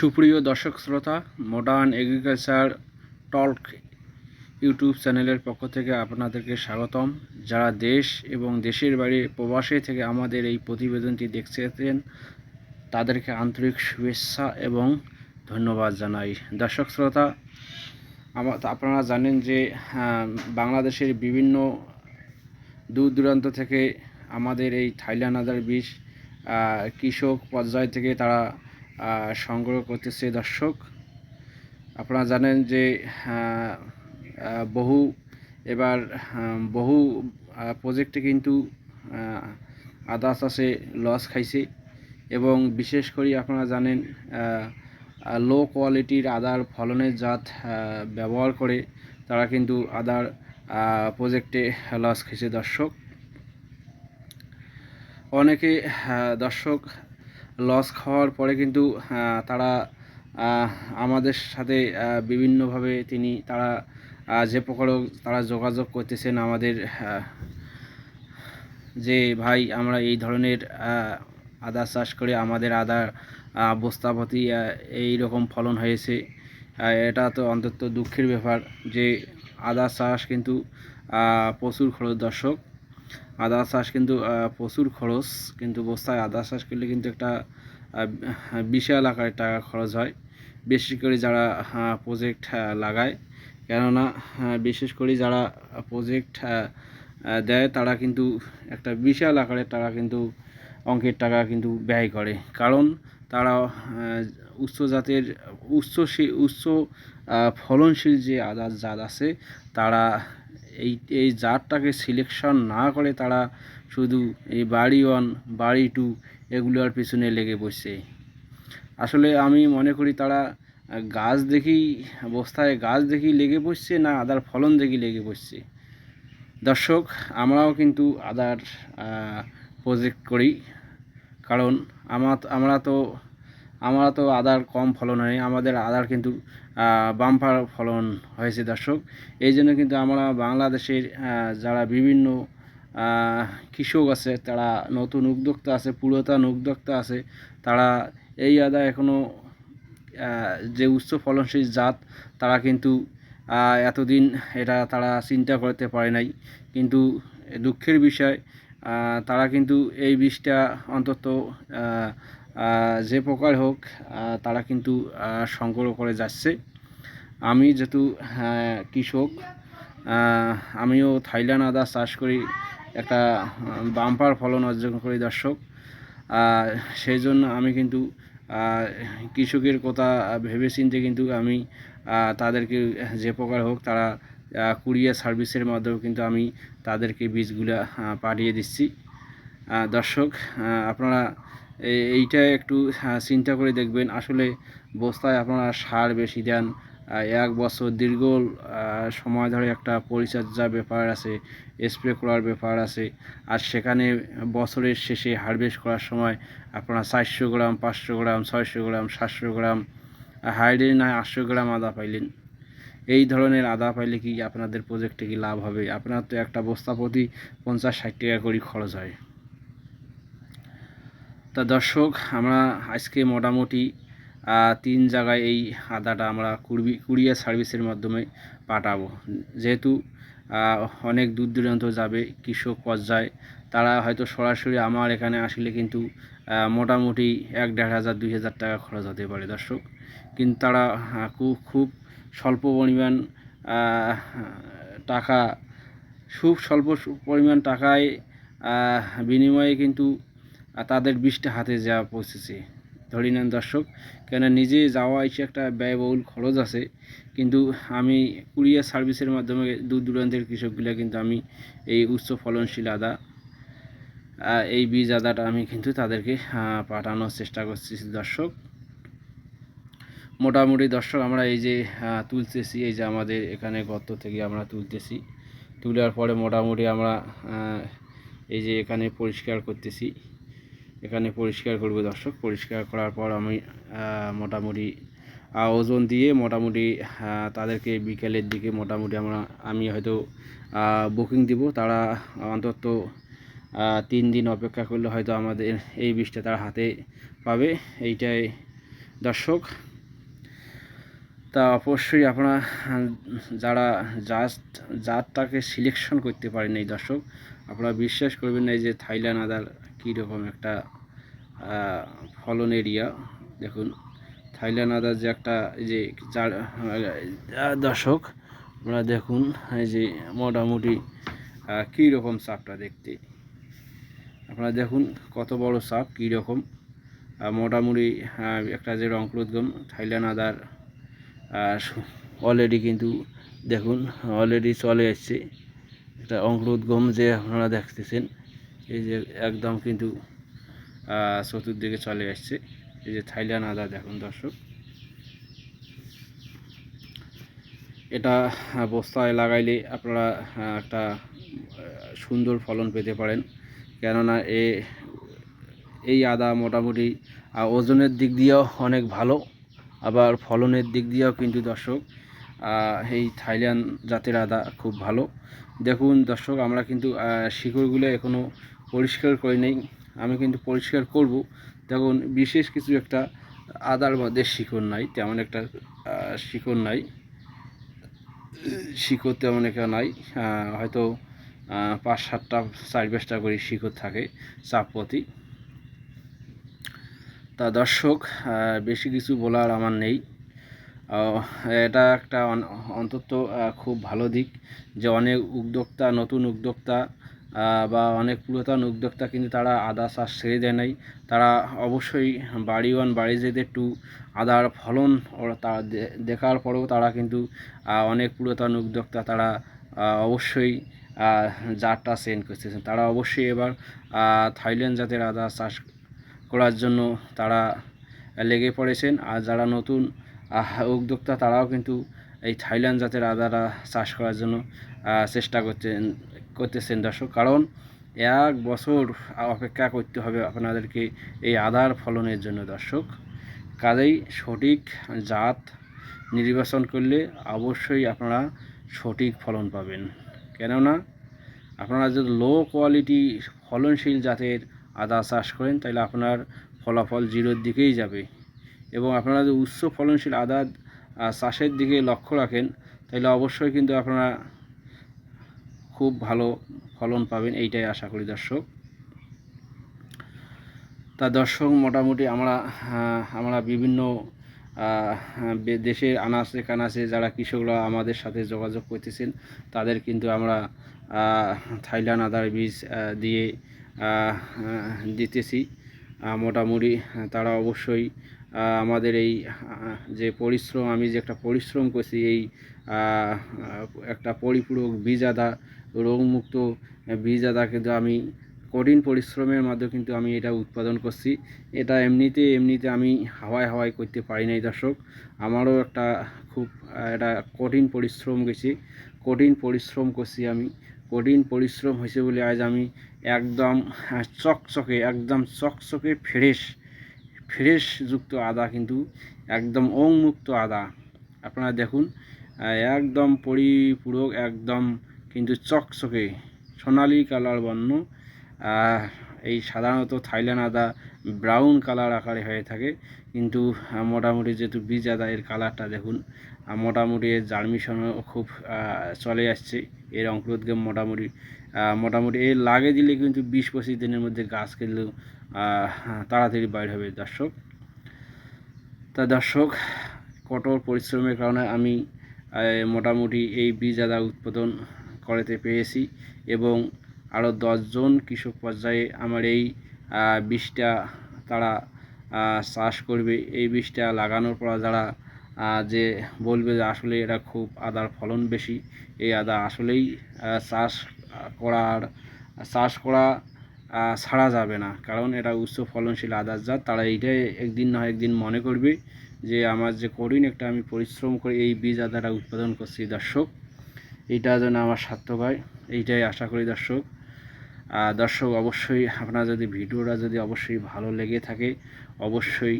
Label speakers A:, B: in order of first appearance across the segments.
A: সুপ্রিয় দর্শক শ্রোতা, মডার্ন এগ্রিকালচার টক ইউটিউব চ্যানেলের পক্ষ থেকে আপনাদেরকে স্বাগতম। যারা দেশ এবং দেশের বাইরে প্রবাসে থেকে আমাদের এই প্রতিবেদনটি দেখছেন তাদেরকে আন্তরিক শুভেচ্ছা এবং ধন্যবাদ জানাই। দর্শক শ্রোতা, আপনারা জানেন যে বাংলাদেশের বিভিন্ন দূর দূরান্ত থেকে আমাদের এই থাইল্যান্ড আদার বীজ কৃষক পর্যায় থেকে তারা সংগ্রহ করতেছে। দর্শক, আপনারা জানেন যে বহু প্রজেক্টে কিন্তু আদা চাষে লস খাইছে এবং বিশেষ করে আপনারা জানেন লো কোয়ালিটির আদার ফলনের জাত ব্যবহার করে তারা কিন্তু আদার প্রজেক্টে লস খাইছে। দর্শক, অনেকে দর্শক লস খাওয়ার পরে কিন্তু তারা আমাদের সাথে বিভিন্নভাবে তারা যে প্রকারও তারা যোগাযোগ করতেছেন আমাদের, যে ভাই আমরা এই ধরনের আদা চাষ করে আমাদের আদার বস্তাপতি এই রকম ফলন হয়েছে। এটা তো অন্তত দুঃখের ব্যাপার যে আদা চাষ কিন্তু প্রচুর খরচ। দর্শক, আদা চাষ কিন্তু প্রচুর খরচ, কিন্তু বস্তায় আদা চাষ করলে কিন্তু একটা বিশাল আকারের টাকা খরচ হয়, বেশি করে যারা প্রজেক্ট লাগায়। কেননা বিশেষ করে যারা প্রজেক্ট দেয় তারা কিন্তু একটা বিশাল আকারের টাকা কিন্তু অঙ্কের টাকা কিন্তু ব্যয় করে, কারণ তারা উচ্চ জাতের উচ্চ ফলনশীল যে আদার জাত আছে তারা এই জাতটাকে সিলেকশন না করে তারা শুধু এই বাড়ি 1 বাড়ি 2 এগুলোর পিছনে লেগে বসছে। আসলে আমি মনে করি তারা গাছ দেখি বস্তায় গাছ দেখি লেগে বসছে না আদার ফলন দেখি লেগে বসছে। দর্শক, আমরাও কিন্তু আদার প্রজেক্ট করি, কারণ আমরা তো আদার কম ফলন হয়, আমাদের আদার কিন্তু বাম্পার ফলন হয়েছে। দর্শক, এই জন্য কিন্তু আমরা বাংলাদেশের যারা বিভিন্ন কৃষক আছে, তারা নতুন উদ্যোক্তা আছে, পুরাতন উদ্যোক্তা আছে, তারা এই আদা এখনও যে উচ্চ ফলনশীল জাত তারা কিন্তু এতদিন এটা তারা চিন্তা করতে পারে নাই। কিন্তু দুঃখের বিষয়, তারা কিন্তু এই বীজটা অন্তত যে প্রকার হোক তারা কিন্তু সংগ্রহ করে যাচ্ছে। আমি যেহেতু কৃষক, আমিও থাইল্যান্ড আদা চাষ করি, একটা বাম্পার ফলন অর্জন করি। দর্শক, সেই জন্য আমি কিন্তু কৃষকের কথা ভেবেচিন্তে কিন্তু আমি তাদেরকে যে প্রকার হোক তারা কুরিয়ার সার্ভিসের মাধ্যমে কিন্তু আমি তাদেরকে বীজগুলো পাঠিয়ে দিচ্ছি। দর্শক, আপনারা এইটা একটু চিন্তা করে দেখবেন। আসলে বস্তায় আপনারা সার বেশি দেন, 1 বছর দীর্ঘ সময় ধরে একটা পরিচর্যার ব্যাপার আছে, স্প্রে করার ব্যাপার আছে, আর সেখানে বছরের শেষে হারভেস্ট করার সময় আপনারা 400 গ্রাম 500 গ্রাম 600 গ্রাম 700 গ্রাম হাইডে না 800 গ্রাম আদা পাইলেন। এই ধরনের আদা পাইলে কি আপনাদের প্রজেক্টে কি লাভ হবে? আপনার তো একটা বস্তা প্রতি 50-60 টাকা করে খরচ হয়। তা দর্শক, আমরা আজকে মোটামুটি 3 জায়গায় এই আদাটা আমরা কুরিয়ার সার্ভিসের মাধ্যমে পাঠাবো। যেহেতু অনেক দূর দূরান্ত যাবে কৃষক পর্যায়ে, তারা হয়তো সরাসরি আমার এখানে আসলে কিন্তু মোটামুটি 1,500-2,000 টাকা খরচ হতে পারে। দর্শক, কিন্তু তারা খুব স্বল্প পরিমাণ টাকা পরিমাণ টাকায় বিনিময়ে কিন্তু তাদের বীজটা হাতে যাওয়া পৌঁছেছে। ধরে নেন দর্শক, কেন নিজে যাওয়া এসে একটা ব্যয়বহুল খরচ আছে, কিন্তু আমি কুরিয়ার সার্ভিসের মাধ্যমে দূর দূরান্তের কৃষকগুলো কিন্তু আমি এই উচ্চ ফলনশীল আদা, এই বীজ আদাটা আমি কিন্তু তাদেরকে পাঠানোর চেষ্টা করছি। দর্শক, মোটামুটি দর্শক আমরা এই যে তুলতেছি, এই যে আমাদের এখানে গর্ত থেকে আমরা তুলতেছি, তোলার পরে মোটামুটি আমরা এই যে এখানে পরিষ্কার করতেছি, এখানে পরিষ্কার করব। দর্শক, পরিষ্কার করার পর আমি মোটামুটি ওজন দিয়ে মোটামুটি তাদেরকে বিকেলের দিকে মোটামুটি আমি হয়তো বুকিং দিব। তারা অন্তত 3 দিন অপেক্ষা করলে হয়তো আমাদের এই বীজটা তারা হাতে পাবে। এইটাই দর্শক। তা অবশ্যই আপনারা যারা জাতটাকে সিলেকশন করতে পারেন এই দর্শক, আপনারা বিশ্বাস করবেন না এই যে থাইল্যান্ড আদার কীরকম একটা ফলন এরিয়া দেখুন। থাইল্যান্ড আদার যে একটা এই যে দর্শক আপনারা দেখুন এই যে মোটামুটি কীরকম চাপটা দেখতে, আপনারা দেখুন কত বড় চাপ কীরকম মোটামুটি একটা যে রংপুরোদ্গম থাইল্যান্ড আদার অলরেডি কিন্তু দেখুন অলরেডি চলে এসছে একটা অঙ্কুরোদ্গম যে আপনারা দেখতেছেন এই যে একদম কিন্তু চতুর্দিকে চলে আসছে এই যে থাইল্যান্ড আদা দেখুন দর্শক। এটা বস্তায় লাগাইলে আপনারা একটা সুন্দর ফলন পেতে পারেন, কেননা এই আদা মোটামুটি ওজনের দিক দিয়েও অনেক ভালো, আবার ফলনের দিক দিয়েও কিন্তু দর্শক এই থাইল্যান্ড জাতের আদা খুব ভালো। দেখুন দর্শক আমরা কিন্তু শিকড়গুলো এখনও পরিষ্কার করে নেই, আমি কিন্তু পরিষ্কার করব। দেখুন বিশেষ কিছু একটা আদার মধ্যে শিকড় নাই, তেমন একটা শিকড় নাই, শিকড় তেমন একটা নাই, হয়তো 5-7টা 4-5টা করে শিকড় থাকে চাপ প্রতি। তা দর্শক বেশি কিছু বলার আমার নেই, এটা একটা অন্তত খুব ভালো দিক যে অনেক উদ্যোক্তা নতুন উদ্যোক্তা বা অনেক পুরাতন উদ্যোক্তা কিন্তু তারা আদা চাষ ছেড়ে দেয় নাই, তারা অবশ্যই বাড়ি ওয়ান বাড়ি যেতে টু আদার ফলন তা দেখার পরেও তারা কিন্তু অনেক পুরাতন উদ্যোক্তা তারা অবশ্যই জাতটা চেঞ্জ করতেছেন, তারা অবশ্যই এবার থাইল্যান্ড জাতের আদা চাষ করার জন্য তারা লেগে পড়েছেন। আর যারা নতুন উদ্যোক্তা তারাও কিন্তু এই থাইল্যান্ড জাতের আদাটা চাষ করার জন্য চেষ্টা করতেছেন দর্শক, কারণ 1 বছর অপেক্ষা করতে হবে আপনাদেরকে এই আদার ফলনের জন্য দর্শক। কাজেই সঠিক জাত নির্বাচন করলে অবশ্যই আপনারা সঠিক ফলন পাবেন, কেননা আপনারা যদি লো কোয়ালিটি ফলনশীল জাতের আদা চাষ করেন তাহলে আপনার ফলাফল জিরোর দিকেই যাবে, এবং আপনারা যদি উচ্চ ফলনশীল আদা চাষের দিকে লক্ষ্য রাখেন তাহলে অবশ্যই কিন্তু আপনারা খুব ভালো ফলন পাবেন, এইটাই আশা করি দর্শক। তা দর্শক মোটামুটি আমরা বিভিন্ন দেশের আনাচে কানাচে যারা কৃষকরা আমাদের সাথে যোগাযোগ করতেছেন তাদের কিন্তু আমরা থাইল্যান্ড আদার বীজ দিয়ে দিতেছি। মোটামুটি তারা অবশ্যই আমাদের এই যে পরিশ্রম, আমি যে একটা পরিশ্রম করছি এই একটা পরিপূরক বীজ আদা রোগমুক্ত বীজ আদা কিন্তু আমি কঠিন পরিশ্রমের মাধ্যমে কিন্তু আমি এটা উৎপাদন করছি, এটা এমনিতে আমি হাওয়ায় করতে পারি নাই দর্শক, আমারও একটা খুব এটা কঠিন পরিশ্রম গেছি, কঠিন পরিশ্রম করছি আমি, কঠিন পরিশ্রম হয়েছে বলে আজ আমি একদম চকচকে ফ্রেশ যুক্ত আদা, কিন্তু একদম মুক্ত আদা আপনারা দেখুন, একদম পরিপূরক একদম কিন্তু চকচকে সোনালি কালার বর্ণ। এই সাধারণত থাইল্যান্ড আদা ব্রাউন কালার আকারে হয়ে থাকে, কিন্তু মোটামুটি যেহেতু বীজ আদা এর কালারটা দেখুন, মোটামুটি এর জার্মিশনও খুব চলে আসছে, এর অঙ্কুরোদ্গম মোটামুটি এর লাগে দিলে কিন্তু 20-25 দিনের মধ্যে গাছ কিন্তু তাড়াতাড়ি বাইর হবে দর্শক। তা দর্শক কঠোর পরিশ্রমের কারণে আমি মোটামুটি এই বীজ আদা উৎপাদন করতে পেরেছি, এবং আরও 10 জন কৃষক পর্যায়ে আমার এই বীজটা তারা চাষ করবে, এই বীজটা লাগানোর পর যারা যে বলবে যে আসলে এটা খুব আদার ফলন বেশি, এই আদা আসলেই চাষ করা ছাড়া যাবে না, কারণ এটা উচ্চ ফলনশীল আদার জাত, তারা এইটাই একদিন না একদিন মনে করবে যে আমার যে কঠিন একটা আমি পরিশ্রম করে এই বীজ আদাটা উৎপাদন করছি দর্শক, এইটা যেন আমার সার্থক হয়, এইটাই আশা করি দর্শক। দর্শক অবশ্যই আপনারা যদি ভিডিওটা যদি অবশ্যই ভালো লেগে থাকে অবশ্যই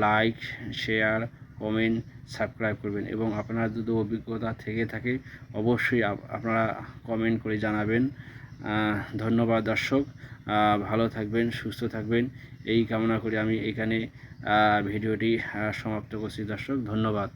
A: লাইক শেয়ার কমেন্ট সাবস্ক্রাইব করবেন, এবং আপনার যদি অভিজ্ঞতা থেকে থাকে অবশ্যই আপনারা কমেন্ট করে জানাবেন। ধন্যবাদ দর্শক, ভালো থাকবেন সুস্থ থাকবেন এই কামনা করে আমি এখানে ভিডিওটি সমাপ্ত করছি দর্শক, ধন্যবাদ।